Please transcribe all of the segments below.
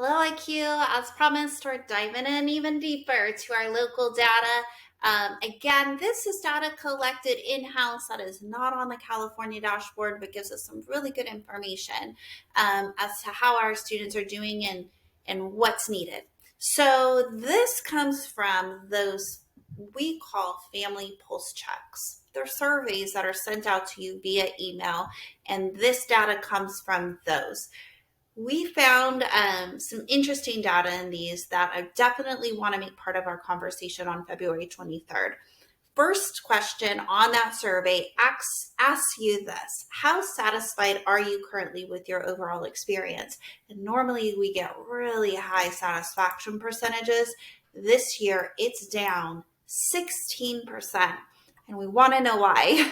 Hello, IQ. As promised, we're diving in even deeper to our local data. Again, this is data collected in-house that is not on the California dashboard, but gives us some really good information as to how our students are doing and what's needed. So this comes from those we call family pulse checks. They're surveys that are sent out to you via email, and this data comes from those. We found some interesting data in these that I definitely want to make part of our conversation on February 23rd. First question on that survey asks you this: how satisfied are you currently with your overall experience? And normally we get really high satisfaction percentages. This year it's down 16%. And we want to know why.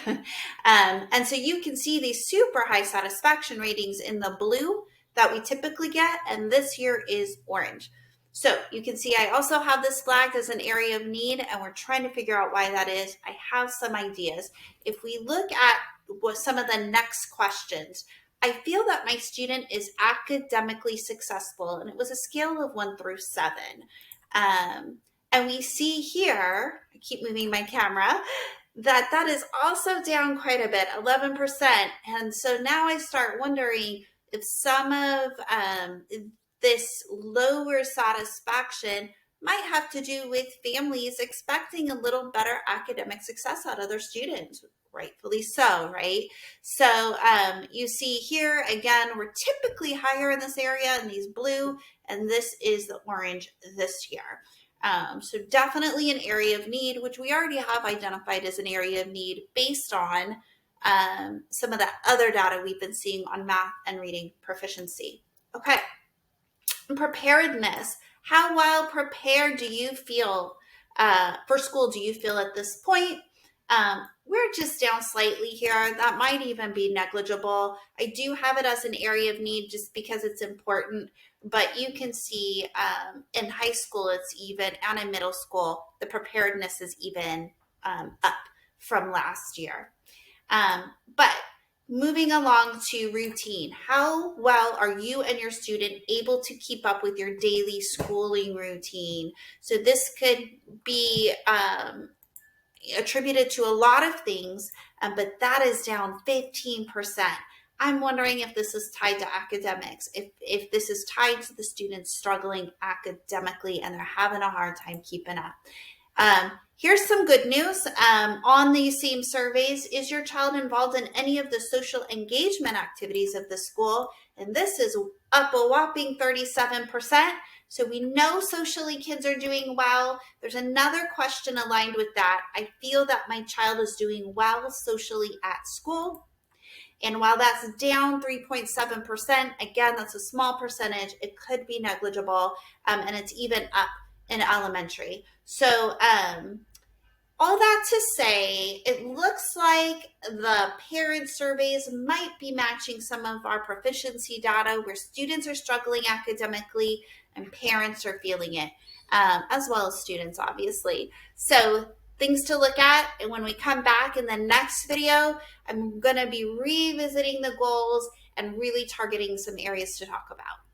And so you can see these super high satisfaction ratings in the blue that we typically get, and this year is orange. So you can see I also have this flagged as an area of need, and we're trying to figure out why that is. I have some ideas. If we look at what some of the next questions, I feel that my student is academically successful, and it was a scale of 1 through 7. And we see here, I keep moving my camera, that is also down quite a bit, 11%. And so now I start wondering if some of this lower satisfaction might have to do with families expecting a little better academic success out of their students, rightfully so, right? So you see here, again, we're typically higher in this area in these blue, and this is the orange this year. So definitely an area of need, which we already have identified as an area of need based on some of the other data we've been seeing on math and reading proficiency. Okay, preparedness. How well prepared do you feel for school do you feel at this point? We're just down slightly here. That might even be negligible. I do have it as an area of need just because it's important, but you can see in high school it's even, and in middle school, the preparedness is even up from last year. But moving along to routine, how well are you and your student able to keep up with your daily schooling routine? So this could be attributed to a lot of things, but that is down 15%. I'm wondering if this is tied to academics, if this is tied to the students struggling academically and they're having a hard time keeping up. Here's some good news on these same surveys. Is your child involved in any of the social engagement activities of the school? And this is up a whopping 37%. So we know socially kids are doing well. There's another question aligned with that. I feel that my child is doing well socially at school. And while that's down 3.7%, again, that's a small percentage. It could be negligible, and it's even up in elementary. So all that to say, it looks like the parent surveys might be matching some of our proficiency data where students are struggling academically and parents are feeling it, as well as students, obviously. So things to look at. And when we come back in the next video, I'm going to be revisiting the goals and really targeting some areas to talk about.